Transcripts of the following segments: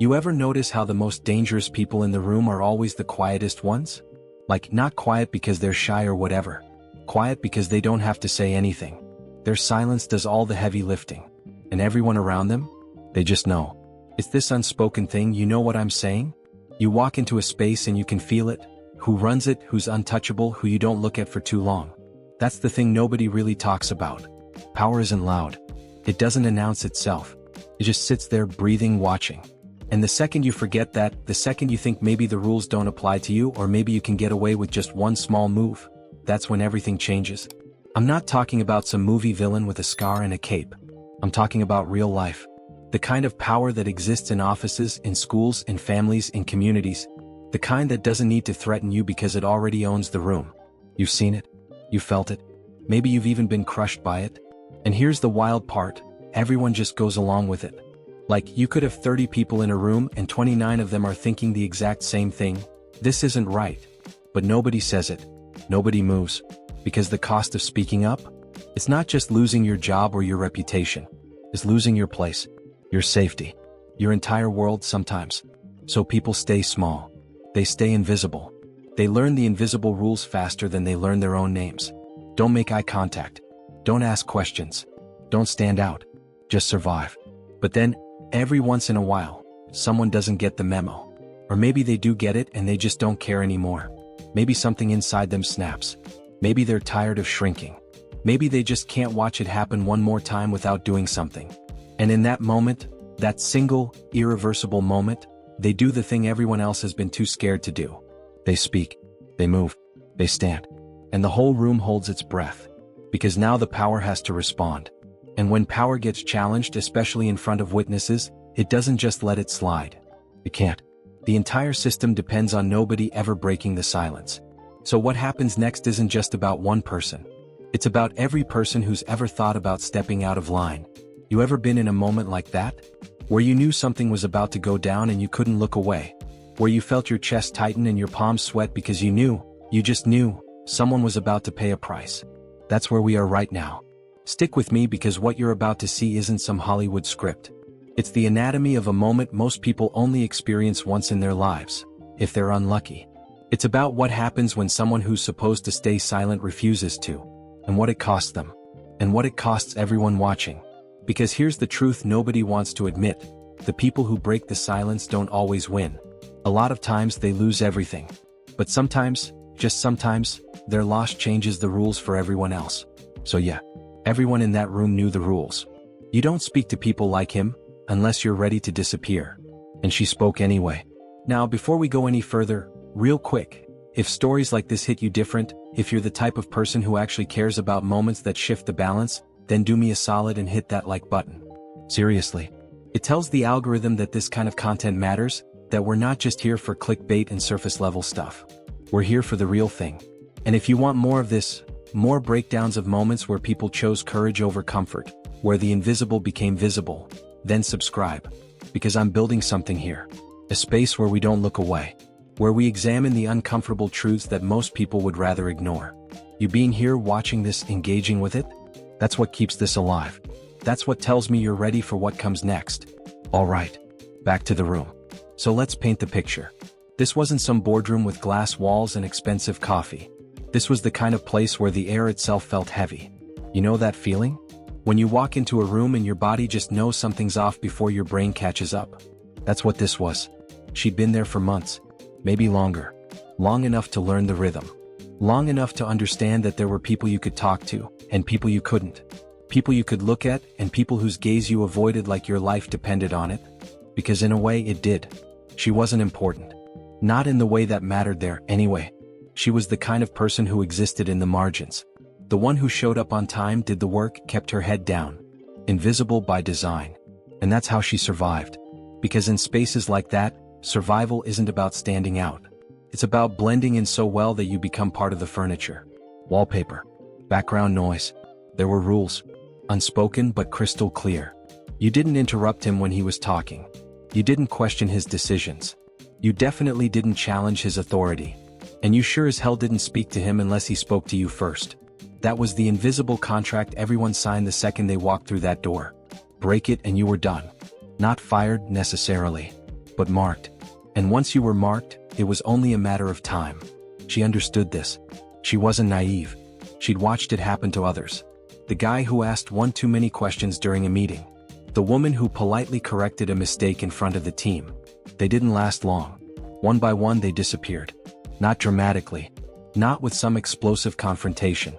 You ever notice how the most dangerous people in the room are always the quietest ones? Like, not quiet because they're shy or whatever. Quiet because they don't have to say anything. Their silence does all the heavy lifting. And everyone around them? They just know. It's this unspoken thing, you know what I'm saying? You walk into a space and you can feel it. Who runs it, who's untouchable, who you don't look at for too long. That's the thing nobody really talks about. Power isn't loud. It doesn't announce itself. It just sits there breathing, watching. And the second you forget that, the second you think maybe the rules don't apply to you or maybe you can get away with just one small move, that's when everything changes. I'm not talking about some movie villain with a scar and a cape. I'm talking about real life. The kind of power that exists in offices, in schools, in families, in communities. The kind that doesn't need to threaten you because it already owns the room. You've seen it. You felt it. Maybe you've even been crushed by it. And here's the wild part. Everyone just goes along with it. Like, you could have 30 people in a room and 29 of them are thinking the exact same thing. This isn't right. But nobody says it. Nobody moves. Because the cost of speaking up? It's not just losing your job or your reputation. It's losing your place, your safety, your entire world sometimes. So people stay small. They stay invisible. They learn the invisible rules faster than they learn their own names. Don't make eye contact. Don't ask questions. Don't stand out. Just survive. But then, every once in a while, someone doesn't get the memo. Or maybe they do get it and they just don't care anymore. Maybe something inside them snaps. Maybe they're tired of shrinking. Maybe they just can't watch it happen one more time without doing something. And in that moment, that single, irreversible moment, they do the thing everyone else has been too scared to do. They speak. They move. They stand. And the whole room holds its breath. Because now the power has to respond. And when power gets challenged, especially in front of witnesses, it doesn't just let it slide. It can't. The entire system depends on nobody ever breaking the silence. So what happens next isn't just about one person. It's about every person who's ever thought about stepping out of line. You ever been in a moment like that? Where you knew something was about to go down and you couldn't look away? Where you felt your chest tighten and your palms sweat because you just knew, someone was about to pay a price. That's where we are right now. Stick with me because what you're about to see isn't some Hollywood script. It's the anatomy of a moment most people only experience once in their lives, if they're unlucky. It's about what happens when someone who's supposed to stay silent refuses to, and what it costs them, and what it costs everyone watching. Because here's the truth nobody wants to admit. The people who break the silence don't always win. A lot of times they lose everything. But sometimes, just sometimes, their loss changes the rules for everyone else. So yeah, everyone in that room knew the rules. You don't speak to people like him, unless you're ready to disappear. And she spoke anyway. Now before we go any further, real quick, if stories like this hit you different, if you're the type of person who actually cares about moments that shift the balance, then do me a solid and hit that like button. Seriously. It tells the algorithm that this kind of content matters, that we're not just here for clickbait and surface level stuff. We're here for the real thing. And if you want more of this, more breakdowns of moments where people chose courage over comfort, where the invisible became visible, then subscribe. Because I'm building something here. A space where we don't look away. Where we examine the uncomfortable truths that most people would rather ignore. You being here watching this, engaging with it? That's what keeps this alive. That's what tells me you're ready for what comes next. Alright, back to the room. So let's paint the picture. This wasn't some boardroom with glass walls and expensive coffee. This was the kind of place where the air itself felt heavy. You know that feeling? When you walk into a room and your body just knows something's off before your brain catches up. That's what this was. She'd been there for months, maybe longer. Long enough to learn the rhythm. Long enough to understand that there were people you could talk to, and people you couldn't. People you could look at, and people whose gaze you avoided like your life depended on it. Because in a way it did. She wasn't important. Not in the way that mattered there, anyway. She was the kind of person who existed in the margins. The one who showed up on time, did the work, kept her head down. Invisible by design. And that's how she survived. Because in spaces like that, survival isn't about standing out. It's about blending in so well that you become part of the furniture. Wallpaper. Background noise. There were rules. Unspoken but crystal clear. You didn't interrupt him when he was talking. You didn't question his decisions. You definitely didn't challenge his authority. And you sure as hell didn't speak to him unless he spoke to you first. That was the invisible contract everyone signed the second they walked through that door. Break it and you were done. Not fired, necessarily. but marked. And once you were marked, it was only a matter of time. She understood this. She wasn't naive. She'd watched it happen to others. The guy who asked one too many questions during a meeting. The woman who politely corrected a mistake in front of the team. They didn't last long. One by one they disappeared. Not dramatically. Not with some explosive confrontation.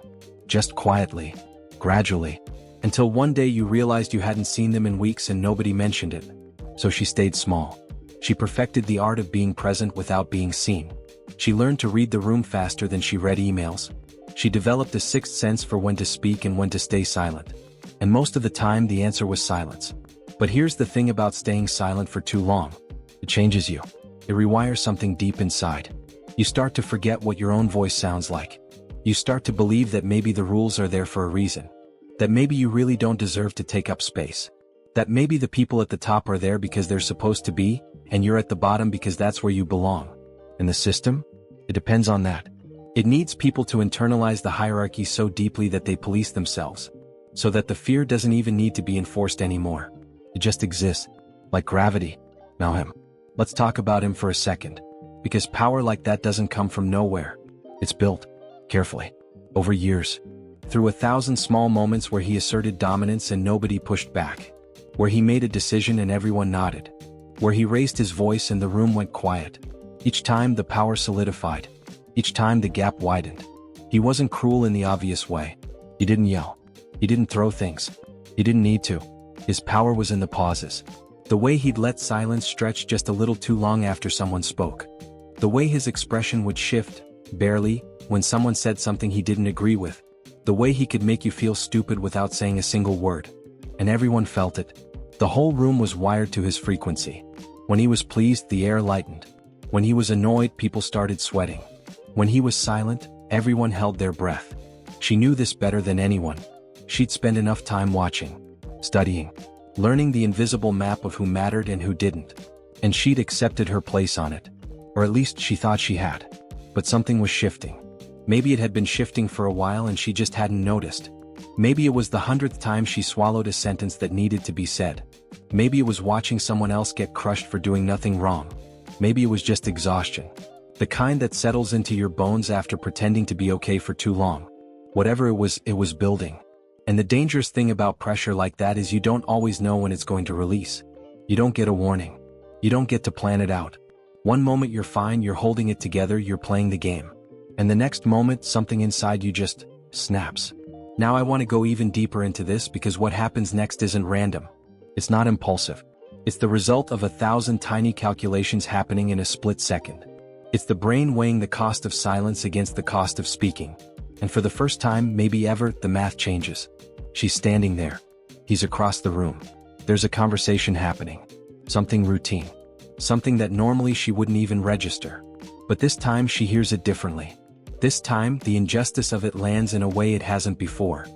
Just quietly. Gradually. Until one day you realized you hadn't seen them in weeks and nobody mentioned it. So she stayed small. She perfected the art of being present without being seen. She learned to read the room faster than she read emails. She developed a sixth sense for when to speak and when to stay silent. And most of the time the answer was silence. But here's the thing about staying silent for too long. It changes you. It rewires something deep inside. You start to forget what your own voice sounds like. You start to believe that maybe the rules are there for a reason. That maybe you really don't deserve to take up space. That maybe the people at the top are there because they're supposed to be, and you're at the bottom because that's where you belong. And the system? It depends on that. It needs people to internalize the hierarchy so deeply that they police themselves. So that the fear doesn't even need to be enforced anymore. It just exists. Like gravity. Now let's talk about him for a second. Because power like that doesn't come from nowhere. It's built. Carefully. Over years. Through 1,000 small moments where he asserted dominance and nobody pushed back. Where he made a decision and everyone nodded. Where he raised his voice and the room went quiet. Each time the power solidified. Each time the gap widened. He wasn't cruel in the obvious way. He didn't yell. He didn't throw things. He didn't need to. His power was in the pauses. The way he'd let silence stretch just a little too long after someone spoke. The way his expression would shift, barely, when someone said something he didn't agree with. The way he could make you feel stupid without saying a single word. And everyone felt it. The whole room was wired to his frequency. When he was pleased, the air lightened. When he was annoyed, people started sweating. When he was silent, everyone held their breath. She knew this better than anyone. She'd spent enough time watching, studying, learning the invisible map of who mattered and who didn't. And she'd accepted her place on it. Or at least she thought she had. But something was shifting. Maybe it had been shifting for a while and she just hadn't noticed. Maybe it was the 100th time she swallowed a sentence that needed to be said. Maybe it was watching someone else get crushed for doing nothing wrong. Maybe it was just exhaustion. The kind that settles into your bones after pretending to be okay for too long. Whatever it was building. And the dangerous thing about pressure like that is you don't always know when it's going to release. You don't get a warning. You don't get to plan it out. One moment you're fine, you're holding it together, you're playing the game. And the next moment, something inside you just snaps. Now I want to go even deeper into this because what happens next isn't random. It's not impulsive. It's the result of 1,000 tiny calculations happening in a split second. It's the brain weighing the cost of silence against the cost of speaking. And for the first time, maybe ever, the math changes. She's standing there. He's across the room. There's a conversation happening. Something routine. Something that normally she wouldn't even register. But this time she hears it differently. This time, the injustice of it lands in a way it hasn't before.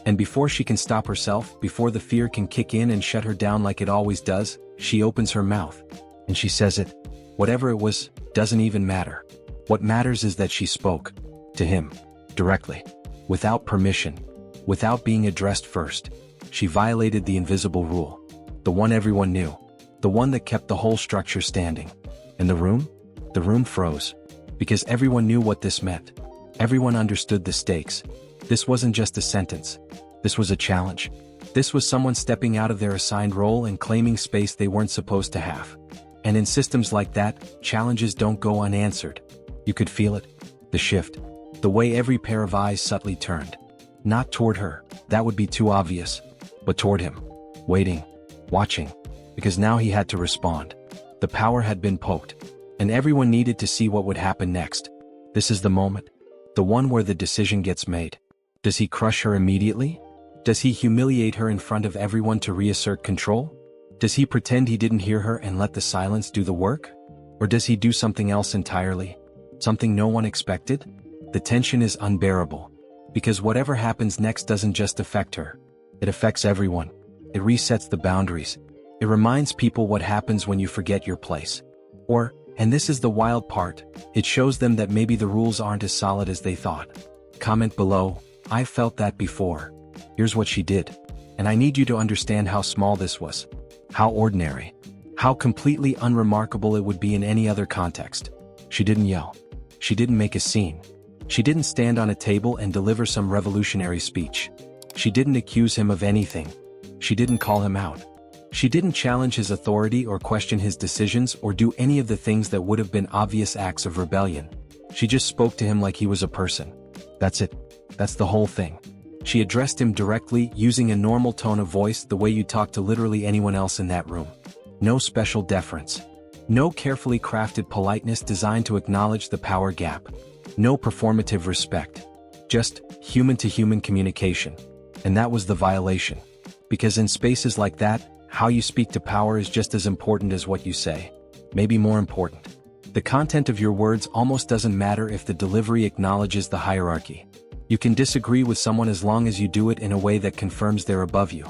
And before she can stop herself, before the fear can kick in and shut her down like it always does, she opens her mouth. And she says it. Whatever it was, doesn't even matter. What matters is that she spoke. To him. Directly. Without permission. Without being addressed first. She violated the invisible rule. The one everyone knew. The one that kept the whole structure standing. And the room? The room froze. Because everyone knew what this meant. Everyone understood the stakes. This wasn't just a sentence. This was a challenge. This was someone stepping out of their assigned role and claiming space they weren't supposed to have. And in systems like that, challenges don't go unanswered. You could feel it. The shift. The way every pair of eyes subtly turned. Not toward her. That would be too obvious. But toward him. Waiting. Watching. Because now he had to respond. The power had been poked. And everyone needed to see what would happen next. This is the moment. The one where the decision gets made. Does he crush her immediately? Does he humiliate her in front of everyone to reassert control? Does he pretend he didn't hear her and let the silence do the work? Or does he do something else entirely? Something no one expected? The tension is unbearable. Because whatever happens next doesn't just affect her. It affects everyone. It resets the boundaries. It reminds people what happens when you forget your place. Or, and this is the wild part, it shows them that maybe the rules aren't as solid as they thought. Comment below, I've felt that before. Here's what she did. And I need you to understand how small this was. How ordinary. How completely unremarkable it would be in any other context. She didn't yell. She didn't make a scene. She didn't stand on a table and deliver some revolutionary speech. She didn't accuse him of anything. She didn't call him out. She didn't challenge his authority or question his decisions or do any of the things that would have been obvious acts of rebellion. She just spoke to him like he was a person. That's it. That's the whole thing. She addressed him directly, using a normal tone of voice the way you talk to literally anyone else in that room. No special deference. No carefully crafted politeness designed to acknowledge the power gap. No performative respect. Just human-to-human communication. And that was the violation. Because in spaces like that, how you speak to power is just as important as what you say. Maybe more important. The content of your words almost doesn't matter if the delivery acknowledges the hierarchy. You can disagree with someone as long as you do it in a way that confirms they're above you.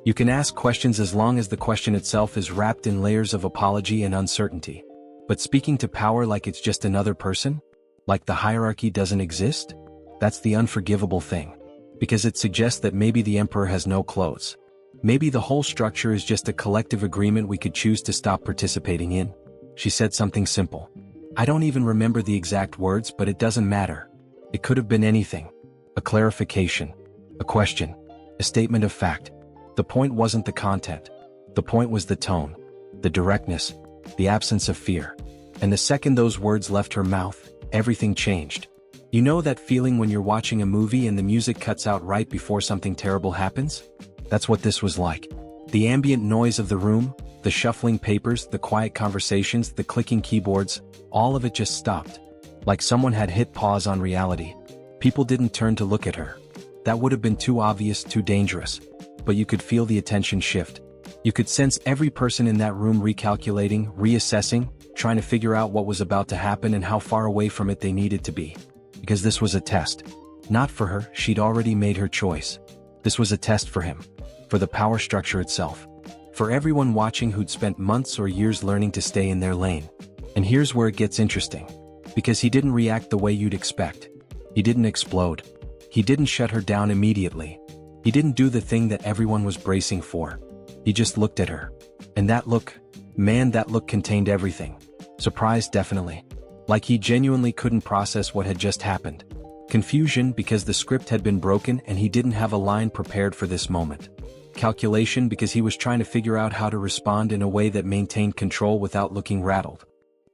You can ask questions as long as the question itself is wrapped in layers of apology and uncertainty. But speaking to power like it's just another person? Like the hierarchy doesn't exist? That's the unforgivable thing. Because it suggests that maybe the emperor has no clothes. Maybe the whole structure is just a collective agreement we could choose to stop participating in. She said something simple. I don't even remember the exact words, but it doesn't matter. It could have been anything. A clarification. A question. A statement of fact. The point wasn't the content. The point was the tone. The directness. The absence of fear. And the second those words left her mouth, everything changed. You know that feeling when you're watching a movie and the music cuts out right before something terrible happens? That's what this was like. The ambient noise of the room, the shuffling papers, the quiet conversations, the clicking keyboards, all of it just stopped. Like someone had hit pause on reality. People didn't turn to look at her. That would have been too obvious, too dangerous. But you could feel the attention shift. You could sense every person in that room recalculating, reassessing, trying to figure out what was about to happen and how far away from it they needed to be. Because this was a test. Not for her, she'd already made her choice. This was a test for him. For the power structure itself. For everyone watching who'd spent months or years learning to stay in their lane. And here's where it gets interesting. Because he didn't react the way you'd expect. He didn't explode. He didn't shut her down immediately. He didn't do the thing that everyone was bracing for. He just looked at her. And that look, man, that look contained everything. Surprise, definitely. Like he genuinely couldn't process what had just happened. Confusion because the script had been broken and he didn't have a line prepared for this moment. Calculation because he was trying to figure out how to respond in a way that maintained control without looking rattled.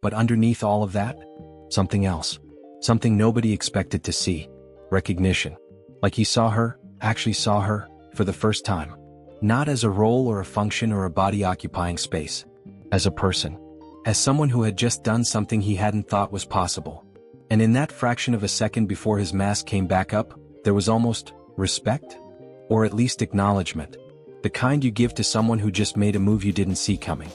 But underneath all of that, something else. Something nobody expected to see. Recognition. Like he saw her, actually saw her, for the first time. Not as a role or a function or a body occupying space. As a person. As someone who had just done something he hadn't thought was possible. And in that fraction of a second before his mask came back up, there was almost respect? Or at least acknowledgement. The kind you give to someone who just made a move you didn't see coming.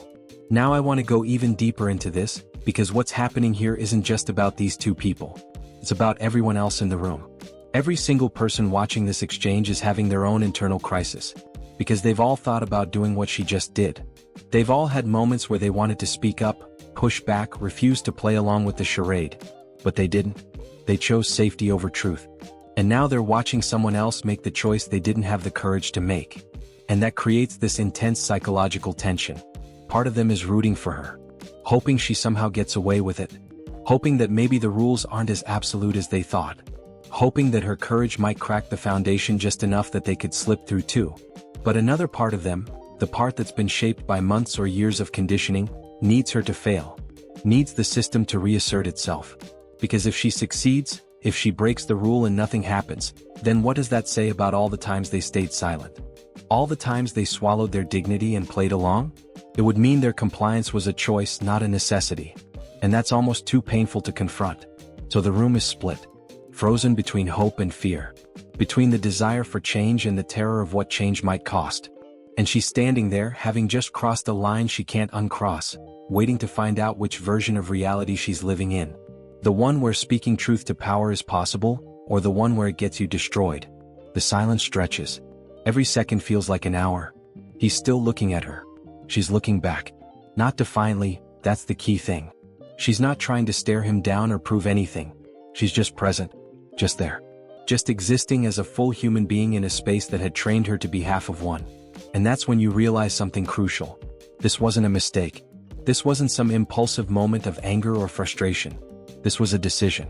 Now I want to go even deeper into this, because what's happening here isn't just about these two people. It's about everyone else in the room. Every single person watching this exchange is having their own internal crisis. Because they've all thought about doing what she just did. They've all had moments where they wanted to speak up, push back, refuse to play along with the charade. But they didn't. They chose safety over truth. And now they're watching someone else make the choice they didn't have the courage to make. And that creates this intense psychological tension. Part of them is rooting for her. Hoping she somehow gets away with it. Hoping that maybe the rules aren't as absolute as they thought. Hoping that her courage might crack the foundation just enough that they could slip through too. But another part of them, the part that's been shaped by months or years of conditioning, needs her to fail. Needs the system to reassert itself. Because if she succeeds, if she breaks the rule and nothing happens, then what does that say about all the times they stayed silent? All the times they swallowed their dignity and played along? It would mean their compliance was a choice, not a necessity. And that's almost too painful to confront. So the room is split. Frozen between hope and fear. Between the desire for change and the terror of what change might cost. And she's standing there, having just crossed a line she can't uncross, waiting to find out which version of reality she's living in. The one where speaking truth to power is possible, or the one where it gets you destroyed. The silence stretches. Every second feels like an hour. He's still looking at her. She's looking back. Not defiantly, that's the key thing. She's not trying to stare him down or prove anything. She's just present. Just there. Just existing as a full human being in a space that had trained her to be half of one. And that's when you realize something crucial. This wasn't a mistake. This wasn't some impulsive moment of anger or frustration. This was a decision.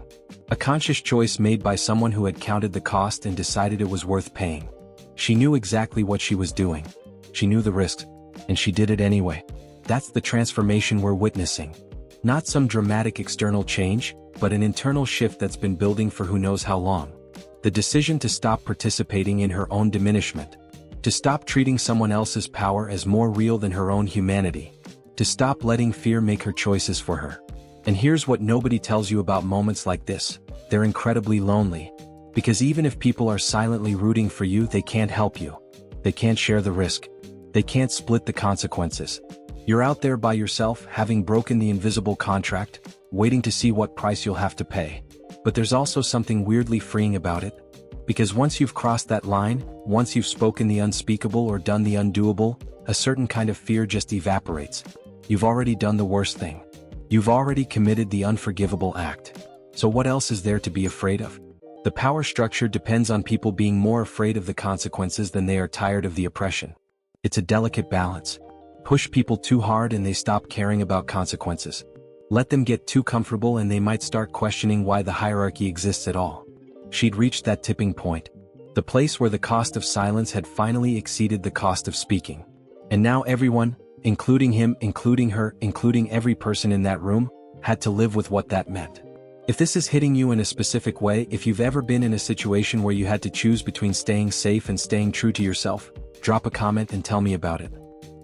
A conscious choice made by someone who had counted the cost and decided it was worth paying. She knew exactly what she was doing. She knew the risks, and she did it anyway. That's the transformation we're witnessing. Not some dramatic external change, but an internal shift that's been building for who knows how long. The decision to stop participating in her own diminishment. To stop treating someone else's power as more real than her own humanity. To stop letting fear make her choices for her. And here's what nobody tells you about moments like this. They're incredibly lonely. Because even if people are silently rooting for you, they can't help you. They can't share the risk. They can't split the consequences. You're out there by yourself, having broken the invisible contract, waiting to see what price you'll have to pay. But there's also something weirdly freeing about it. Because once you've crossed that line, once you've spoken the unspeakable or done the undoable, a certain kind of fear just evaporates. You've already done the worst thing. You've already committed the unforgivable act. So what else is there to be afraid of? The power structure depends on people being more afraid of the consequences than they are tired of the oppression. It's a delicate balance. Push people too hard and they stop caring about consequences. Let them get too comfortable and they might start questioning why the hierarchy exists at all. She'd reached that tipping point. The place where the cost of silence had finally exceeded the cost of speaking. And now everyone, including him, including her, including every person in that room, had to live with what that meant. If this is hitting you in a specific way, if you've ever been in a situation where you had to choose between staying safe and staying true to yourself, drop a comment and tell me about it.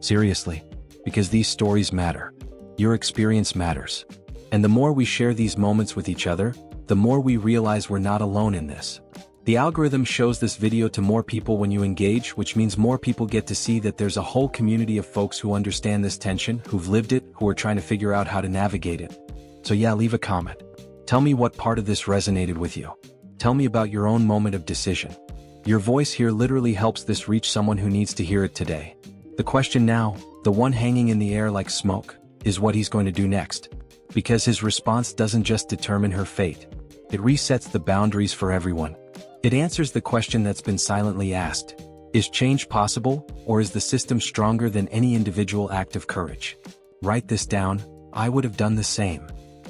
Seriously. Because these stories matter. Your experience matters. And the more we share these moments with each other, the more we realize we're not alone in this. The algorithm shows this video to more people when you engage, which means more people get to see that there's a whole community of folks who understand this tension, who've lived it, who are trying to figure out how to navigate it. So yeah, leave a comment. Tell me what part of this resonated with you. Tell me about your own moment of decision. Your voice here literally helps this reach someone who needs to hear it today. The question now, the one hanging in the air like smoke, is what he's going to do next. Because his response doesn't just determine her fate. It resets the boundaries for everyone. It answers the question that's been silently asked. Is change possible, or is the system stronger than any individual act of courage? Write this down. I would have done the same.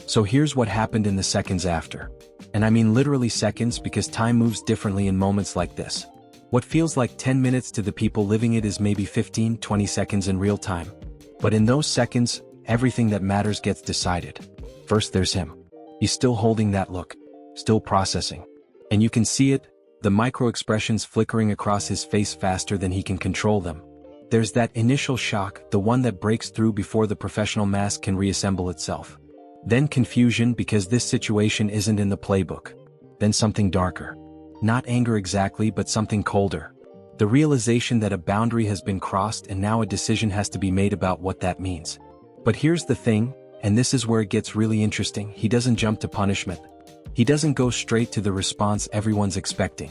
So here's what happened in the seconds after. And I mean literally seconds because time moves differently in moments like this. What feels like 10 minutes to the people living it is maybe 15-20 seconds in real time. But in those seconds, everything that matters gets decided. First there's him. He's still holding that look. Still processing. And you can see it, the micro-expressions flickering across his face faster than he can control them. There's that initial shock, the one that breaks through before the professional mask can reassemble itself. Then confusion because this situation isn't in the playbook. Then something darker. Not anger exactly, but something colder. The realization that a boundary has been crossed and now a decision has to be made about what that means. But here's the thing, and this is where it gets really interesting, he doesn't jump to punishment. He doesn't go straight to the response everyone's expecting.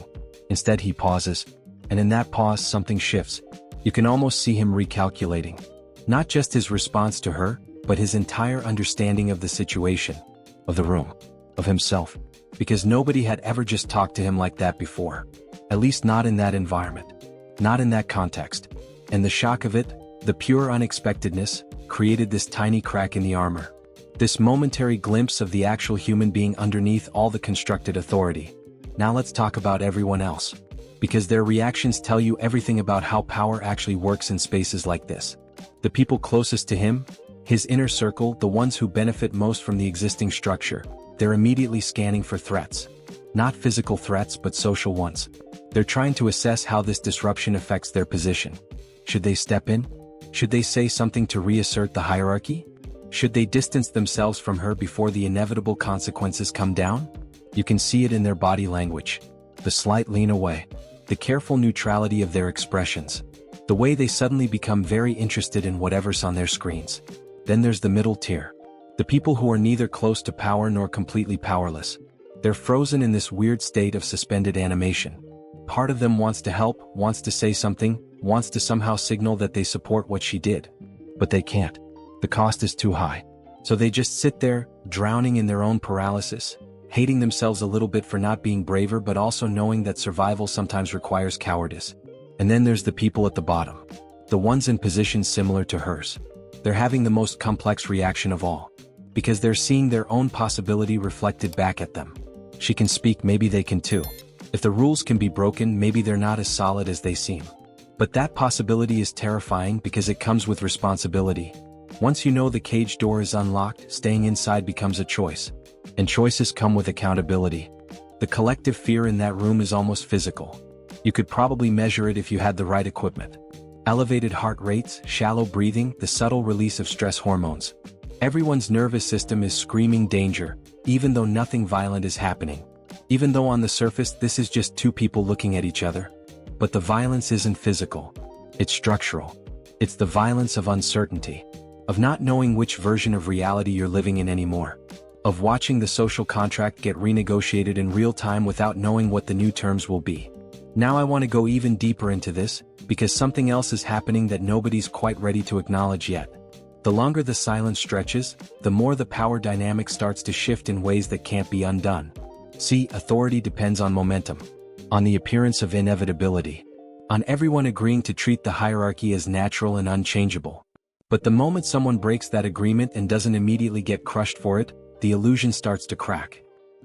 Instead he pauses, and in that pause something shifts. You can almost see him recalculating. Not just his response to her, but his entire understanding of the situation, of the room, of himself. Because nobody had ever just talked to him like that before. At least not in that environment. Not in that context. And the shock of it, the pure unexpectedness, created this tiny crack in the armor. This momentary glimpse of the actual human being underneath all the constructed authority. Now let's talk about everyone else. Because their reactions tell you everything about how power actually works in spaces like this. The people closest to him, his inner circle, the ones who benefit most from the existing structure, they're immediately scanning for threats. Not physical threats but social ones. They're trying to assess how this disruption affects their position. Should they step in? Should they say something to reassert the hierarchy? Should they distance themselves from her before the inevitable consequences come down? You can see it in their body language. The slight lean away. The careful neutrality of their expressions. The way they suddenly become very interested in whatever's on their screens. Then there's the middle tier. The people who are neither close to power nor completely powerless. They're frozen in this weird state of suspended animation. Part of them wants to help, wants to say something, wants to somehow signal that they support what she did. But they can't. The cost is too high. So they just sit there, drowning in their own paralysis, hating themselves a little bit for not being braver but also knowing that survival sometimes requires cowardice. And then there's the people at the bottom. The ones in positions similar to hers. They're having the most complex reaction of all. Because they're seeing their own possibility reflected back at them. She can speak, maybe they can too. If the rules can be broken, maybe they're not as solid as they seem. But that possibility is terrifying because it comes with responsibility. Once you know the cage door is unlocked, staying inside becomes a choice. And choices come with accountability. The collective fear in that room is almost physical. You could probably measure it if you had the right equipment. Elevated heart rates, shallow breathing, the subtle release of stress hormones. Everyone's nervous system is screaming danger, even though nothing violent is happening. Even though on the surface this is just two people looking at each other. But the violence isn't physical. It's structural. It's the violence of uncertainty. Of not knowing which version of reality you're living in anymore. Of watching the social contract get renegotiated in real time without knowing what the new terms will be. Now I want to go even deeper into this, because something else is happening that nobody's quite ready to acknowledge yet. The longer the silence stretches, the more the power dynamic starts to shift in ways that can't be undone. See, authority depends on momentum. On the appearance of inevitability. On everyone agreeing to treat the hierarchy as natural and unchangeable. But the moment someone breaks that agreement and doesn't immediately get crushed for it, the illusion starts to crack.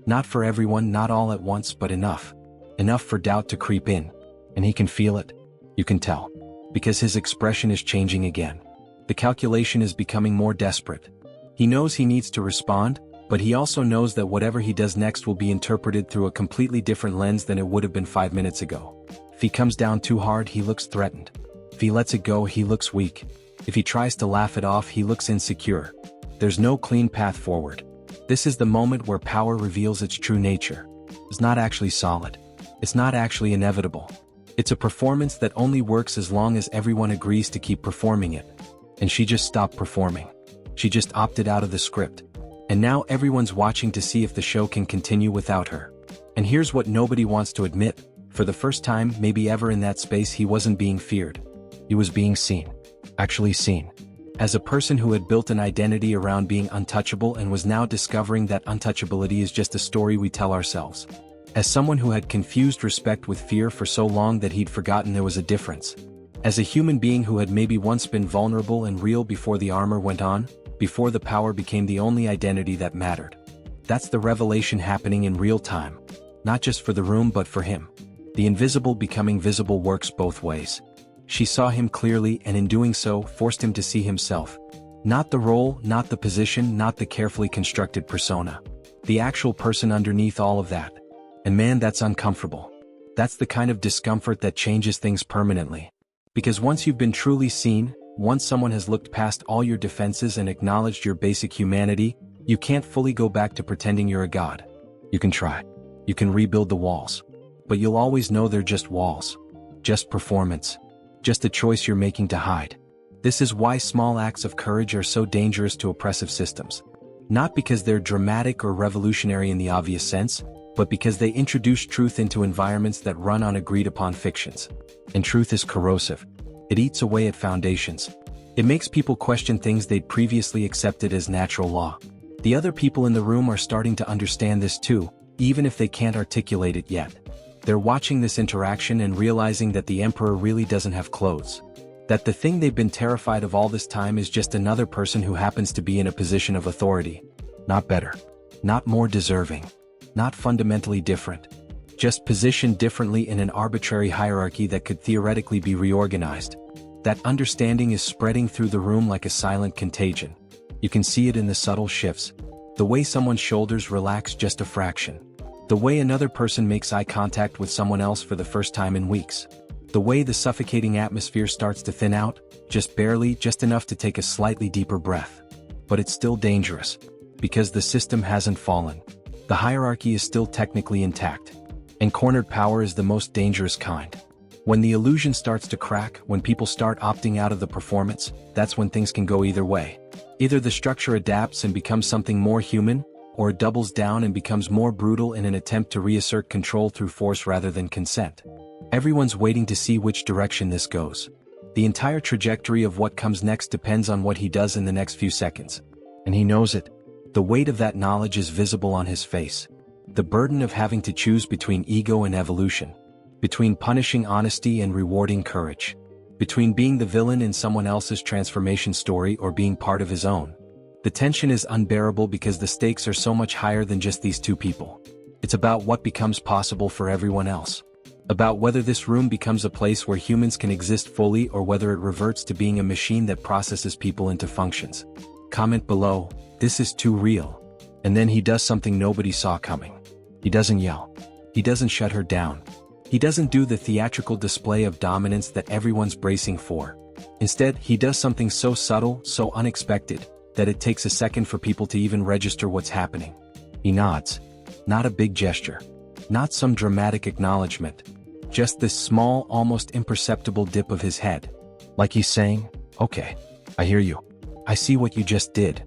Not for everyone, not all at once, but enough. Enough for doubt to creep in. And he can feel it. You can tell. Because his expression is changing again. The calculation is becoming more desperate. He knows he needs to respond, but he also knows that whatever he does next will be interpreted through a completely different lens than it would have been 5 minutes ago. If he comes down too hard, he looks threatened. If he lets it go, he looks weak. If he tries to laugh it off, he looks insecure. There's no clean path forward. This is the moment where power reveals its true nature. It's not actually solid. It's not actually inevitable. It's a performance that only works as long as everyone agrees to keep performing it. And she just stopped performing. She just opted out of the script. And now everyone's watching to see if the show can continue without her. And here's what nobody wants to admit. For the first time, maybe ever in that space, he wasn't being feared. He was being seen. Actually seen. As a person who had built an identity around being untouchable and was now discovering that untouchability is just a story we tell ourselves. As someone who had confused respect with fear for so long that he'd forgotten there was a difference. As a human being who had maybe once been vulnerable and real before the armor went on, before the power became the only identity that mattered. That's the revelation happening in real time. Not just for the room but for him. The invisible becoming visible works both ways. She saw him clearly and in doing so forced him to see himself. Not the role, not the position, not the carefully constructed persona. The actual person underneath all of that. And man, that's uncomfortable. That's the kind of discomfort that changes things permanently. Because once you've been truly seen, once someone has looked past all your defenses and acknowledged your basic humanity, you can't fully go back to pretending you're a god. You can try. You can rebuild the walls. But you'll always know they're just walls. Just performance. Just a choice you're making to hide. This is why small acts of courage are so dangerous to oppressive systems. Not because they're dramatic or revolutionary in the obvious sense, but because they introduce truth into environments that run on agreed-upon fictions. And truth is corrosive. It eats away at foundations. It makes people question things they'd previously accepted as natural law. The other people in the room are starting to understand this too, even if they can't articulate it yet. They're watching this interaction and realizing that the Emperor really doesn't have clothes. That the thing they've been terrified of all this time is just another person who happens to be in a position of authority. Not better. Not more deserving. Not fundamentally different. Just positioned differently in an arbitrary hierarchy that could theoretically be reorganized. That understanding is spreading through the room like a silent contagion. You can see it in the subtle shifts. The way someone's shoulders relax just a fraction. The way another person makes eye contact with someone else for the first time in weeks. The way the suffocating atmosphere starts to thin out, just barely, just enough to take a slightly deeper breath. But it's still dangerous. Because the system hasn't fallen. The hierarchy is still technically intact. And cornered power is the most dangerous kind. When the illusion starts to crack, when people start opting out of the performance, that's when things can go either way. Either the structure adapts and becomes something more human, or it doubles down and becomes more brutal in an attempt to reassert control through force rather than consent. Everyone's waiting to see which direction this goes. The entire trajectory of what comes next depends on what he does in the next few seconds. And he knows it. The weight of that knowledge is visible on his face. The burden of having to choose between ego and evolution. Between punishing honesty and rewarding courage. between being the villain in someone else's transformation story or being part of his own. The tension is unbearable because the stakes are so much higher than just these two people. It's about what becomes possible for everyone else. About whether this room becomes a place where humans can exist fully or whether it reverts to being a machine that processes people into functions. Comment below, this is too real. And then he does something nobody saw coming. He doesn't yell. He doesn't shut her down. He doesn't do the theatrical display of dominance that everyone's bracing for. Instead, he does something so subtle, so unexpected, that it takes a second for people to even register what's happening. He nods. Not a big gesture. Not some dramatic acknowledgement. Just this small, almost imperceptible dip of his head. Like he's saying, okay, I hear you. I see what you just did.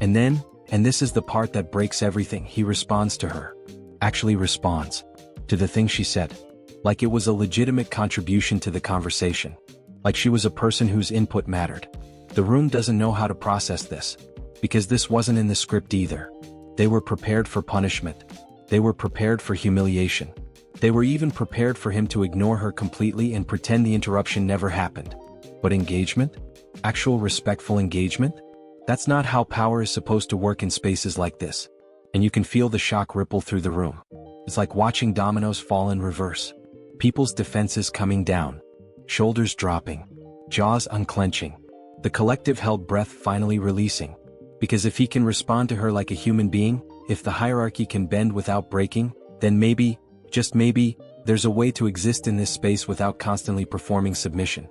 And then, and this is the part that breaks everything, he responds to her. Actually responds. To the thing she said. Like it was a legitimate contribution to the conversation. Like she was a person whose input mattered. The room doesn't know how to process this. Because this wasn't in the script either. They were prepared for punishment. They were prepared for humiliation. They were even prepared for him to ignore her completely and pretend the interruption never happened. But engagement? Actual respectful engagement? That's not how power is supposed to work in spaces like this. And you can feel the shock ripple through the room. It's like watching dominoes fall in reverse. People's defenses coming down. Shoulders dropping. Jaws unclenching. The collective held breath finally releasing. Because if he can respond to her like a human being, if the hierarchy can bend without breaking, then maybe, just maybe, there's a way to exist in this space without constantly performing submission.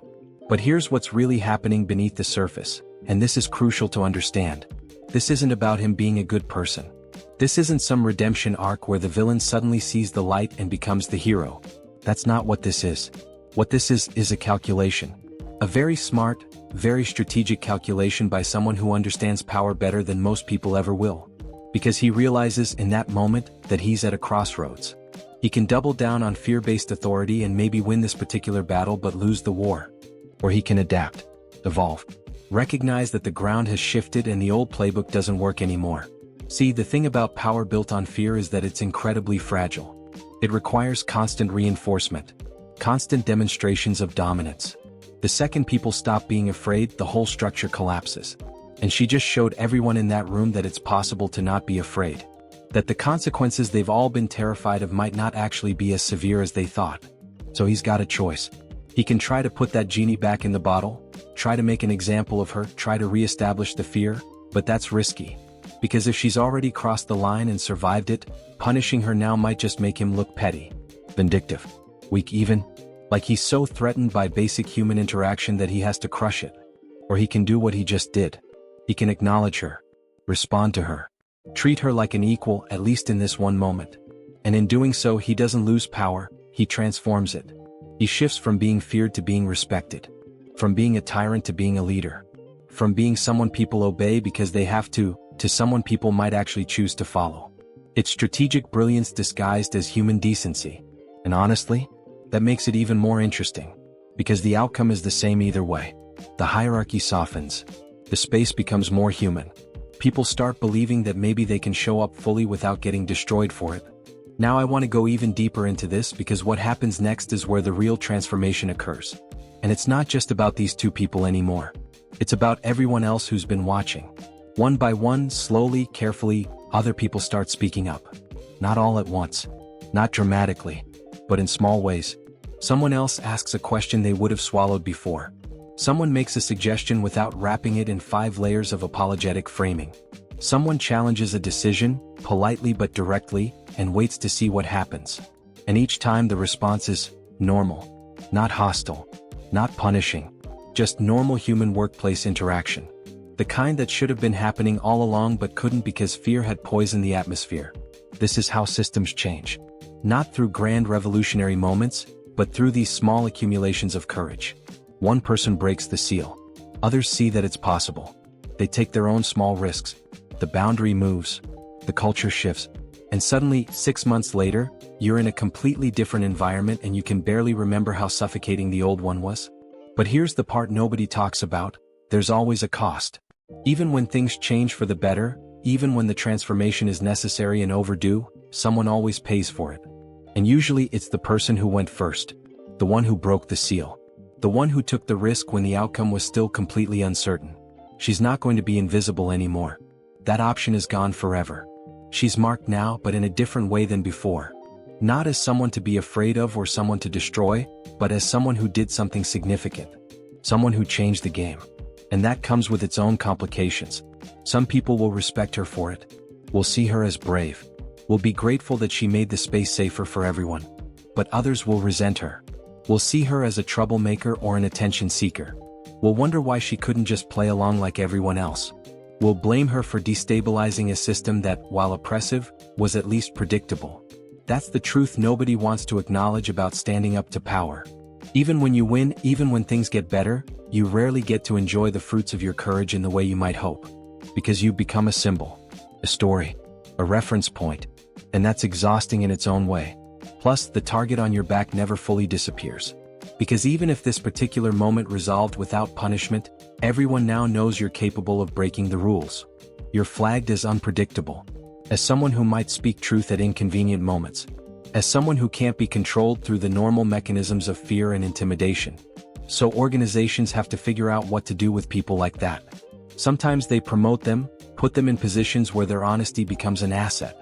But here's what's really happening beneath the surface, and this is crucial to understand. This isn't about him being a good person. This isn't some redemption arc where the villain suddenly sees the light and becomes the hero. That's not what this is. What this is a calculation. A very smart, very strategic calculation by someone who understands power better than most people ever will. Because he realizes in that moment that he's at a crossroads. He can double down on fear-based authority and maybe win this particular battle but lose the war. Or he can adapt, evolve, recognize that the ground has shifted and the old playbook doesn't work anymore. See, the thing about power built on fear is that it's incredibly fragile. It requires constant reinforcement, constant demonstrations of dominance. The second people stop being afraid, the whole structure collapses. And she just showed everyone in that room that it's possible to not be afraid. That the consequences they've all been terrified of might not actually be as severe as they thought. So he's got a choice. He can try to put that genie back in the bottle, try to make an example of her, try to reestablish the fear, but that's risky. Because if she's already crossed the line and survived it, punishing her now might just make him look petty, vindictive, weak even, like he's so threatened by basic human interaction that he has to crush it. Or he can do what he just did. He can acknowledge her, respond to her, treat her like an equal, at least in this one moment. And in doing so, he doesn't lose power, he transforms it. He shifts from being feared to being respected. From being a tyrant to being a leader. From being someone people obey because they have to someone people might actually choose to follow. It's strategic brilliance disguised as human decency. And honestly, that makes it even more interesting. Because the outcome is the same either way. The hierarchy softens. The space becomes more human. People start believing that maybe they can show up fully without getting destroyed for it. Now I want to go even deeper into this because what happens next is where the real transformation occurs. And it's not just about these two people anymore. It's about everyone else who's been watching. One by one, slowly, carefully, other people start speaking up. Not all at once. Not dramatically. But in small ways. Someone else asks a question they would have swallowed before. Someone makes a suggestion without wrapping it in 5 layers of apologetic framing. Someone challenges a decision, politely but directly, and waits to see what happens. And each time the response is normal. Not hostile. Not punishing. Just normal human workplace interaction. The kind that should have been happening all along but couldn't because fear had poisoned the atmosphere. This is how systems change. Not through grand revolutionary moments, but through these small accumulations of courage. One person breaks the seal. Others see that it's possible. They take their own small risks. The boundary moves. The culture shifts. And suddenly, 6 months later, you're in a completely different environment and you can barely remember how suffocating the old one was. But here's the part nobody talks about. There's always a cost. Even when things change for the better, even when the transformation is necessary and overdue, someone always pays for it. And usually it's the person who went first. The one who broke the seal. The one who took the risk when the outcome was still completely uncertain. She's not going to be invisible anymore. That option is gone forever. She's marked now, but in a different way than before. Not as someone to be afraid of or someone to destroy, but as someone who did something significant. Someone who changed the game. And that comes with its own complications. Some people will respect her for it. Will see her as brave. Will be grateful that she made the space safer for everyone. But others will resent her. Will see her as a troublemaker or an attention seeker. Will wonder why she couldn't just play along like everyone else. Will blame her for destabilizing a system that, while oppressive, was at least predictable. That's the truth nobody wants to acknowledge about standing up to power. Even when you win, even when things get better, you rarely get to enjoy the fruits of your courage in the way you might hope. Because you've become a symbol, a story, a reference point, and that's exhausting in its own way. Plus, the target on your back never fully disappears. Because even if this particular moment resolved without punishment, everyone now knows you're capable of breaking the rules. You're flagged as unpredictable. As someone who might speak truth at inconvenient moments. As someone who can't be controlled through the normal mechanisms of fear and intimidation. So organizations have to figure out what to do with people like that. Sometimes they promote them, put them in positions where their honesty becomes an asset.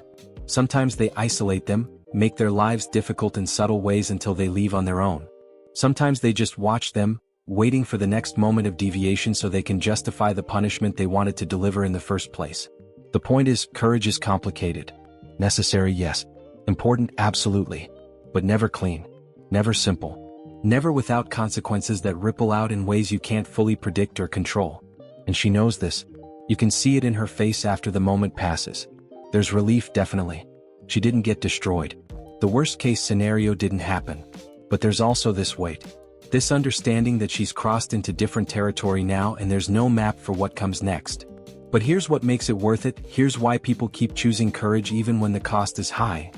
Sometimes they isolate them, make their lives difficult in subtle ways until they leave on their own. Sometimes they just watch them, waiting for the next moment of deviation so they can justify the punishment they wanted to deliver in the first place. The point is, courage is complicated. Necessary, yes. Important, absolutely. But never clean. Never simple. Never without consequences that ripple out in ways you can't fully predict or control. And she knows this. You can see it in her face after the moment passes. There's relief, definitely. She didn't get destroyed. The worst-case scenario didn't happen. But there's also this weight. This understanding that she's crossed into different territory now and there's no map for what comes next. But here's what makes it worth it, here's why people keep choosing courage even when the cost is high.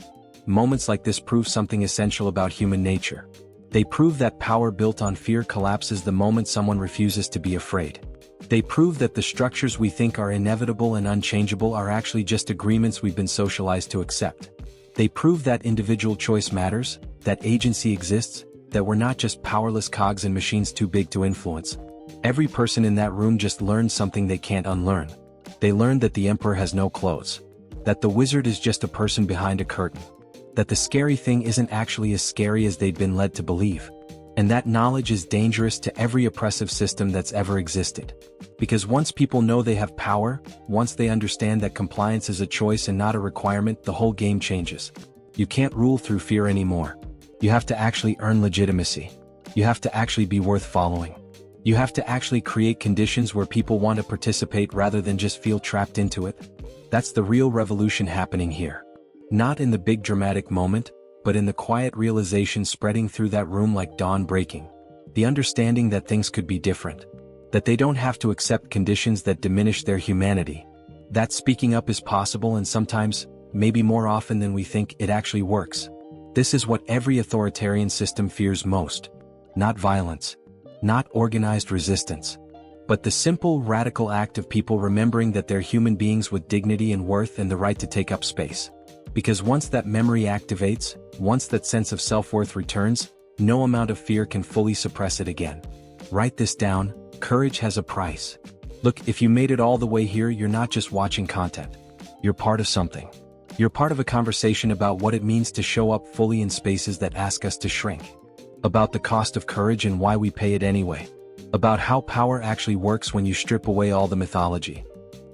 Moments like this prove something essential about human nature. They prove that power built on fear collapses the moment someone refuses to be afraid. They prove that the structures we think are inevitable and unchangeable are actually just agreements we've been socialized to accept. They prove that individual choice matters, that agency exists, that we're not just powerless cogs in machines too big to influence. Every person in that room just learned something they can't unlearn. They learned that the emperor has no clothes. That the wizard is just a person behind a curtain. That the scary thing isn't actually as scary as they'd been led to believe. And that knowledge is dangerous to every oppressive system that's ever existed. Because once people know they have power, once they understand that compliance is a choice and not a requirement, the whole game changes. You can't rule through fear anymore. You have to actually earn legitimacy. You have to actually be worth following. You have to actually create conditions where people want to participate rather than just feel trapped into it. That's the real revolution happening here. Not in the big dramatic moment, but in the quiet realization spreading through that room like dawn breaking. The understanding that things could be different. That they don't have to accept conditions that diminish their humanity. That speaking up is possible and sometimes, maybe more often than we think, it actually works. This is what every authoritarian system fears most. Not violence. Not organized resistance. But the simple, radical act of people remembering that they're human beings with dignity and worth and the right to take up space. Because once that memory activates, once that sense of self-worth returns, no amount of fear can fully suppress it again. Write this down, courage has a price. Look, if you made it all the way here, you're not just watching content. You're part of something. You're part of a conversation about what it means to show up fully in spaces that ask us to shrink. About the cost of courage and why we pay it anyway. About how power actually works when you strip away all the mythology.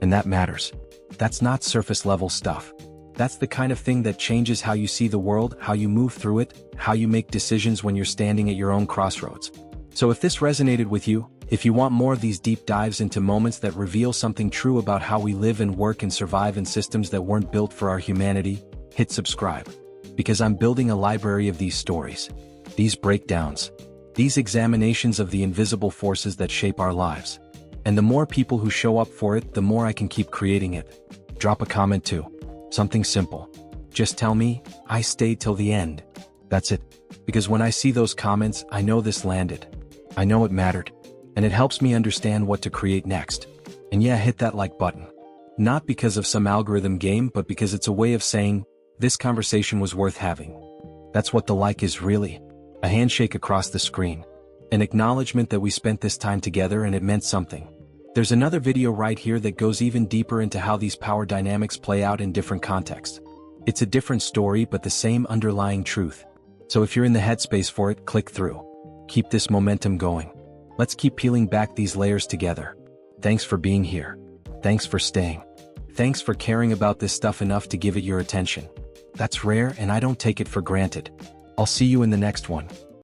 And that matters. That's not surface-level stuff. That's the kind of thing that changes how you see the world, how you move through it, how you make decisions when you're standing at your own crossroads. So if this resonated with you, if you want more of these deep dives into moments that reveal something true about how we live and work and survive in systems that weren't built for our humanity, hit subscribe. Because I'm building a library of these stories. These breakdowns. These examinations of the invisible forces that shape our lives. And the more people who show up for it, the more I can keep creating it. Drop a comment too. Something simple. Just tell me, I stayed till the end. That's it. Because when I see those comments, I know this landed. I know it mattered. And it helps me understand what to create next. And yeah, hit that like button. Not because of some algorithm game, but because it's a way of saying, this conversation was worth having. That's what the like is really. A handshake across the screen. An acknowledgement that we spent this time together and it meant something. There's another video right here that goes even deeper into how these power dynamics play out in different contexts. It's a different story but the same underlying truth. So if you're in the headspace for it, click through. Keep this momentum going. Let's keep peeling back these layers together. Thanks for being here. Thanks for staying. Thanks for caring about this stuff enough to give it your attention. That's rare and I don't take it for granted. I'll see you in the next one.